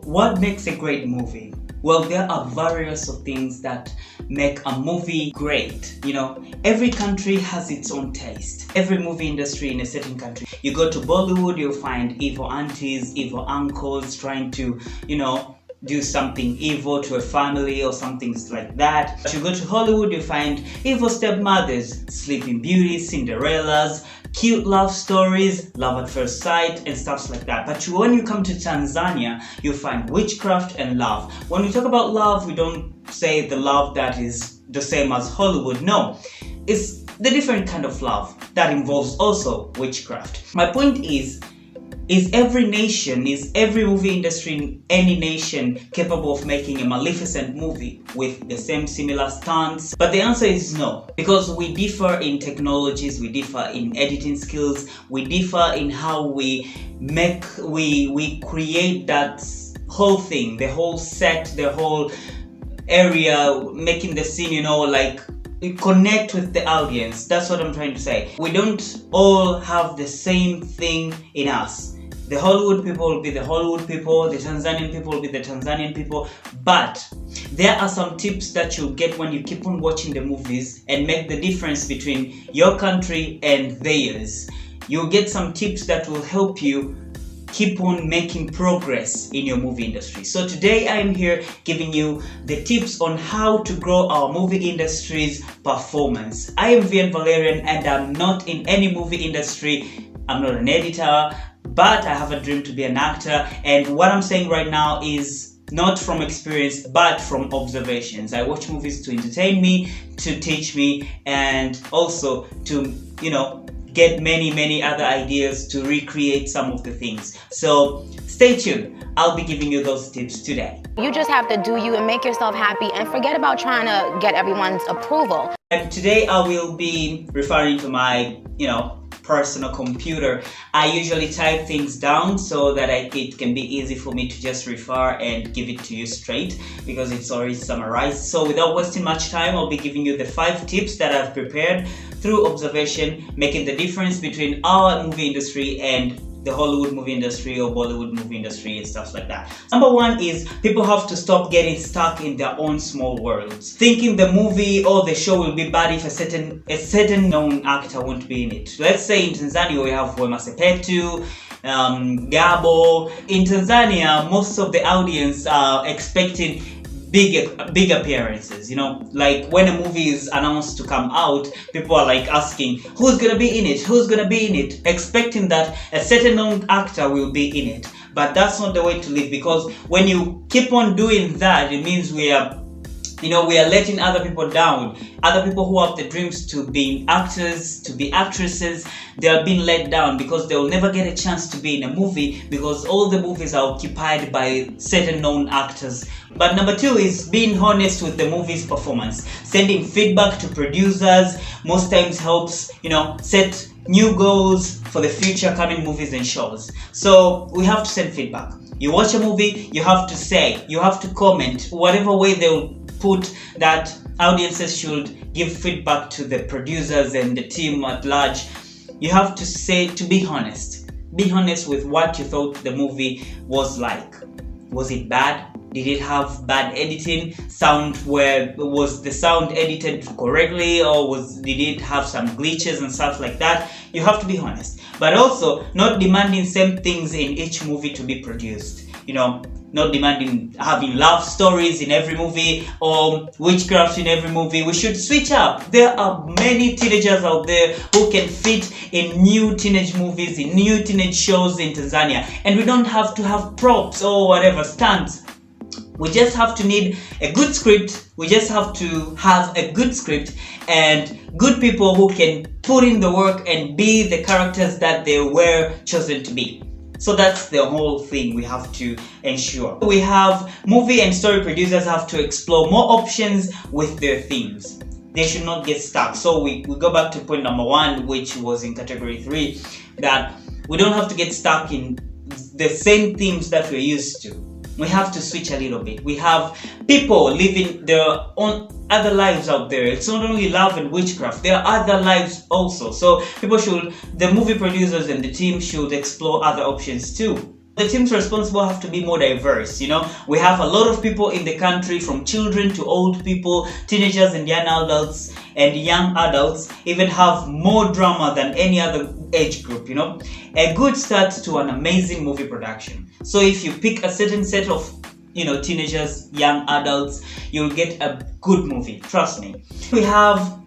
what makes a great movie? Well, there are various of things that make a movie great. Every country has its own taste. Every movie industry in a certain country. You go to Bollywood, you'll find evil aunties, evil uncles trying to, do something evil to a family or something like that. If you go to Hollywood, you find evil stepmothers, Sleeping Beauties, Cinderellas, cute love stories, love at first sight, and stuff like that. But when you come to Tanzania, you find witchcraft and love. When we talk about love, we don't say the love that is the same as Hollywood. No, it's the different kind of love that involves also witchcraft. My point is every nation, is every movie industry in any nation capable of making a Maleficent movie with the same similar stunts? But the answer is no, because we differ in technologies, we differ in editing skills, we differ in how we create that whole thing, the whole set, the whole area, making the scene, connect with the audience. That's what I'm trying to say. We don't all have the same thing in us. The Hollywood people will be the Hollywood people, the Tanzanian people will be the Tanzanian people, but there are some tips that you'll get when you keep on watching the movies and make the difference between your country and theirs. You'll get some tips that will help you keep on making progress in your movie industry. So today I am here giving you the tips on how to grow our movie industry's performance. I am Vian Valerian and I'm not in any movie industry. I'm not an editor, but I have a dream to be an actor, and what I'm saying right now is not from experience but from observations. I watch movies to entertain me, to teach me, and also to get many other ideas to recreate some of the things. So stay tuned. I'll be giving you those tips today. You just have to do you and make yourself happy and forget about trying to get everyone's approval. And today I will be referring to my personal computer. I usually type things down so that it can be easy for me to just refer and give it to you straight, because it's already summarized. So without wasting much time, I'll be giving you the 5 tips that I've prepared through observation, making the difference between our movie industry and the Hollywood movie industry or Bollywood movie industry and stuff like that. Number 1 is people have to stop getting stuck in their own small worlds, thinking the movie or the show will be bad if a certain known actor won't be in it. Let's say in Tanzania we have Wema Sepetu, Gabo. In Tanzania, most of the audience are expecting big appearances. Like when a movie is announced to come out, people are like asking who's gonna be in it, expecting that a certain known actor will be in it. But that's not the way to live, because when you keep on doing that, it means we are letting other people down. Other people who have the dreams to be actors, to be actresses, they are being let down because they will never get a chance to be in a movie, because all the movies are occupied by certain known actors. But number 2 is being honest with the movie's performance. Sending feedback to producers most times helps, set new goals for the future coming movies and shows. So we have to send feedback. You watch a movie, you have to comment, whatever way they'll put that audiences should give feedback to the producers and the team at large. You have to say, to be honest. Be honest with what you thought the movie was like. Was it bad? Did it have bad editing? Was the sound edited correctly, or did it have some glitches and stuff like that? You have to be honest. But also not demanding same things in each movie to be produced. Not demanding having love stories in every movie or witchcraft in every movie. We should switch up. There are many teenagers out there who can fit in new teenage movies, in new teenage shows in Tanzania. And we don't have to have props or whatever, stunts. We just have to need a good script. We just have to have a good script and good people who can put in the work and be the characters that they were chosen to be. So that's the whole thing we have to ensure. We have movie and story producers have to explore more options with their themes. They should not get stuck. So we go back to point number 1, which was in category 3, that we don't have to get stuck in the same themes that we're used to. We have to switch a little bit. We have people living their own other lives out there. It's not only love and witchcraft. There are other lives also. So the movie producers and the team should explore other options too. The teams responsible have to be more diverse. We have a lot of people in the country, from children to old people, teenagers and young adults even have more drama than any other age group. A good start to an amazing movie production. So if you pick a certain set of teenagers, young adults, you'll get a good movie, trust me. We have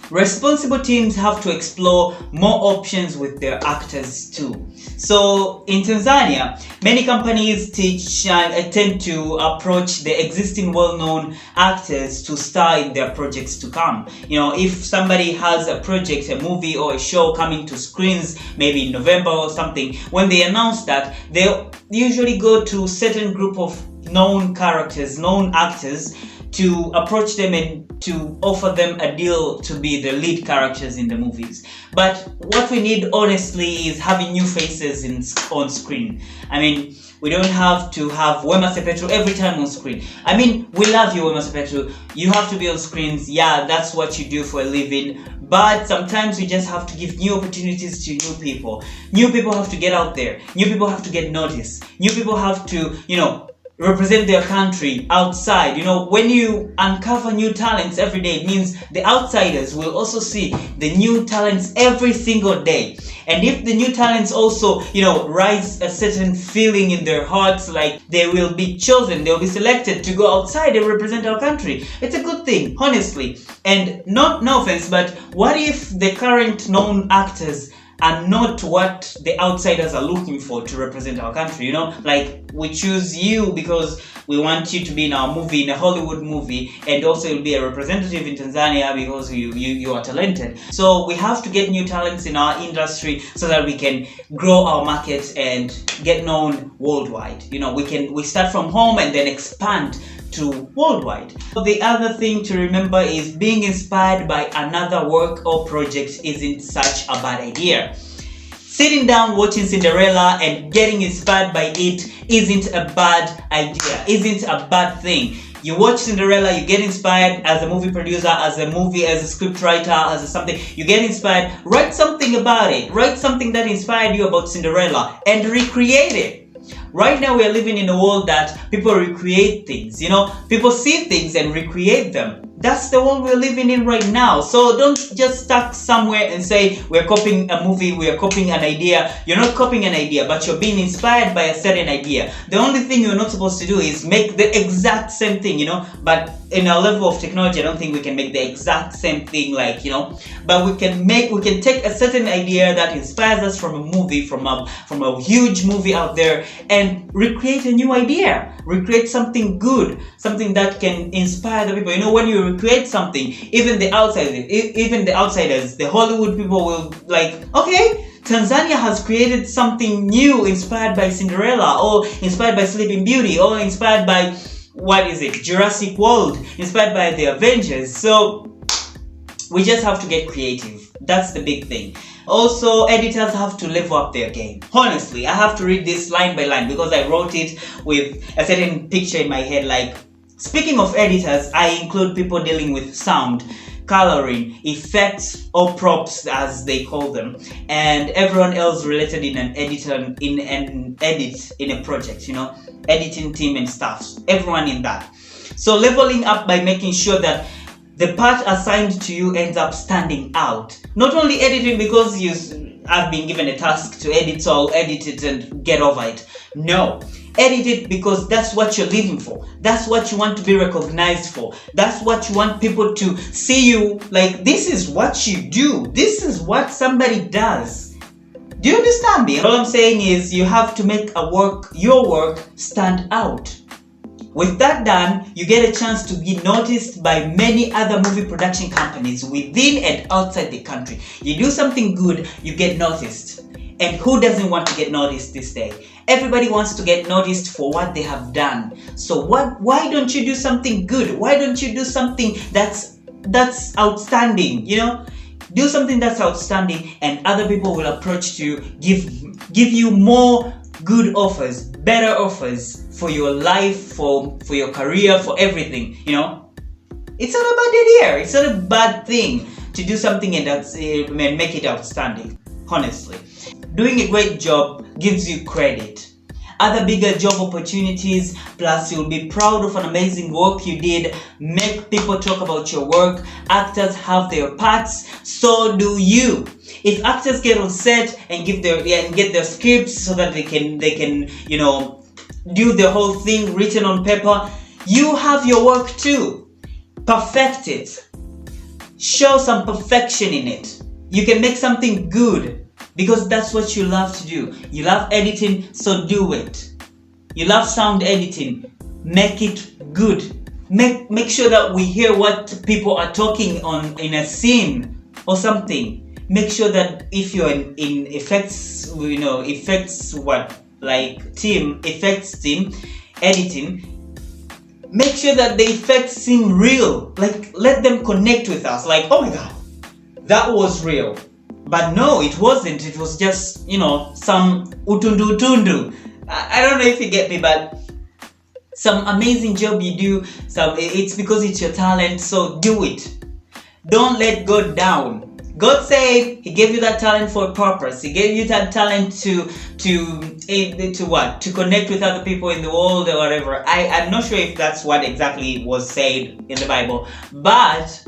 responsible teams have to explore more options with their actors too. So in Tanzania, many companies tend to approach the existing well-known actors to star in their projects to come. If somebody has a project, a movie or a show coming to screens, maybe in November or something, when they announce that, they'll usually go to a certain group of known characters, known actors, to approach them and to offer them a deal to be the lead characters in the movies. But what we need, honestly, is having new faces on screen. We don't have to have Wema Sepetu every time on screen. We love you, Wema Sepetu. You have to be on screens. Yeah, that's what you do for a living. But sometimes we just have to give new opportunities to new people. New people have to get out there. New people have to get noticed. New people have to, represent their country outside. When you uncover new talents every day, it means the outsiders will also see the new talents every single day. And if the new talents also, rise a certain feeling in their hearts, like they will be chosen, they'll be selected to go outside and represent our country, it's a good thing, honestly. And no offense, but what if the current known actors are not what the outsiders are looking for to represent our country? Like, we choose you because we want you to be in our movie, in a Hollywood movie, and also you'll be a representative in Tanzania because you are talented. So we have to get new talents in our industry so that we can grow our market and get known worldwide. We start from home and then expand to worldwide. The other thing to remember is being inspired by another work or project isn't such a bad idea. Sitting down watching Cinderella and getting inspired by it isn't a bad idea, isn't a bad thing. You watch Cinderella, you get inspired as a movie producer, as a script writer, as something, you get inspired, write something about it, write something that inspired you about Cinderella and recreate it. Right now we are living in a world that people recreate things, people see things and recreate them. That's the world we're living in right now. So don't just stuck somewhere and say we're copying a movie, we're copying an idea. You're not copying an idea, but you're being inspired by a certain idea. The only thing you're not supposed to do is make the exact same thing, but in our level of technology, I don't think we can make the exact same thing, but we can take a certain idea that inspires us from a movie, from a huge movie out there, and recreate a new idea, recreate something good, something that can inspire the people. When you recreate something, even the outsiders, the Hollywood people will okay, Tanzania has created something new inspired by Cinderella, or inspired by Sleeping Beauty, or inspired by Jurassic World, inspired by the Avengers. So we just have to get creative. That's the big thing. Also, editors have to level up their game. Honestly, I have to read this line by line because I wrote it with a certain picture in my head. Speaking of editors, I include people dealing with sound, coloring, effects, or props as they call them, and everyone else related in an edit in a project, editing team and staff, everyone in that. So leveling up by making sure that the part assigned to you ends up standing out. Not only editing because I've been given a task to edit, so I'll edit it and get over it. No. Edit it because that's what you're living for. That's what you want to be recognized for. That's what you want people to see you this is what you do. This is what somebody does. Do you understand me? All I'm saying is you have to make your work stand out. With that done, you get a chance to be noticed by many other movie production companies within and outside the country. You do something good, you get noticed. And who doesn't want to get noticed this day? Everybody wants to get noticed for what they have done. So why don't you do something good? Why don't you do something that's outstanding? Do something that's outstanding, and other people will approach you, give you more good offers, better offers for your life, for your career, for everything. It's not a bad idea. It's not a bad thing to do something and make it outstanding. Honestly, doing a great job gives you credit. other bigger job opportunities, plus you'll be proud of an amazing work you did. Make people talk about your work. Actors have their parts, so do you. If actors get on set and get their scripts so that they can do the whole thing written on paper, you have your work too. Perfect it. Show some perfection in it. You can make something good because that's what you love to do. You love editing, so do it. You love sound editing, make it good. Make sure that we hear what people are talking on in a scene or something. Make sure that if you're in effects team editing, make sure that the effects seem real. Like, let them connect with us. Like, oh my god, that was real. But no, it wasn't. It was just, some utundu. I don't know if you get me, but some amazing job you do. It's because it's your talent, so do it. Don't let God down. God said He gave you that talent for a purpose. He gave you that talent to connect with other people in the world or whatever. I'm not sure if that's what exactly was said in the Bible, but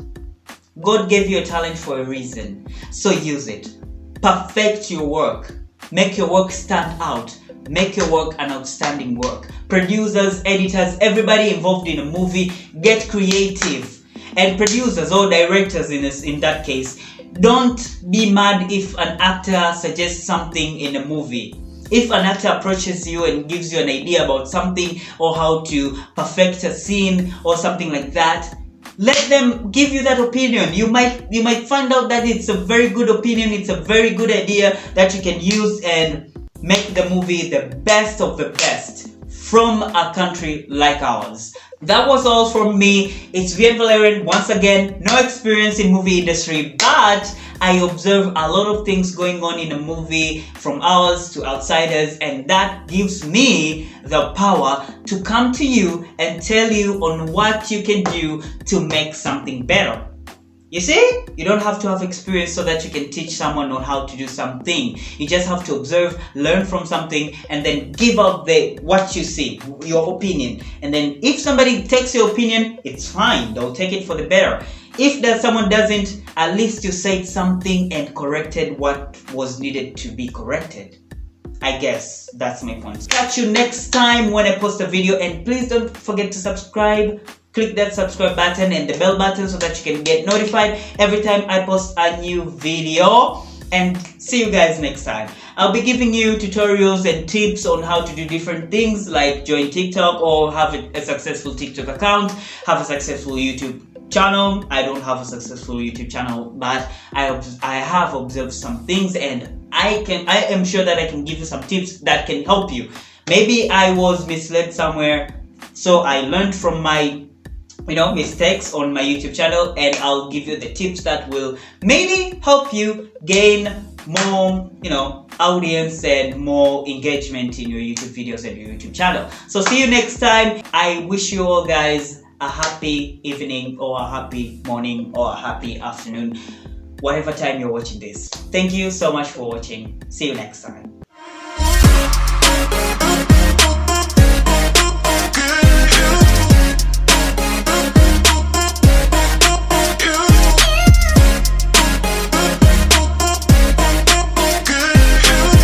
God gave you a talent for a reason. So use it. Perfect your work. Make your work stand out. Make your work an outstanding work. Producers, editors, everybody involved in a movie, get creative. And producers or directors in that case, don't be mad if an actor suggests something in a movie. If an actor approaches you and gives you an idea about something or how to perfect a scene or something like that, let them give you that opinion. You might find out that it's a very good opinion, it's a very good idea that you can use and make the movie the best of the best from a country like ours. That was all from me. It's Vian Valerian. Once again, no experience in movie industry, but I observe a lot of things going on in a movie from ours to outsiders, and that gives me the power to come to you and tell you on what you can do to make something better. You see, you don't have to have experience so that you can teach someone on how to do something. You just have to observe, learn from something, and then give out what you see, your opinion. And then if somebody takes your opinion, it's fine. They'll take it for the better. If someone doesn't, at least you said something and corrected what was needed to be corrected. I guess that's my point. Catch you next time when I post a video, and please don't forget to subscribe. Click that subscribe button and the bell button so that you can get notified every time I post a new video. And see you guys next time. I'll be giving you tutorials and tips on how to do different things like join TikTok or have a successful TikTok account, have a successful YouTube channel. I don't have a successful YouTube channel, but I have observed some things, and I am sure that I can give you some tips that can help you. Maybe I was misled somewhere, so I learned from my mistakes on my YouTube channel, and I'll give you the tips that will maybe help you gain more audience and more engagement in your YouTube videos and your YouTube channel. So see you next time. I wish you all guys a happy evening or a happy morning or a happy afternoon, whatever time you're watching this. Thank you so much for watching. See you next time.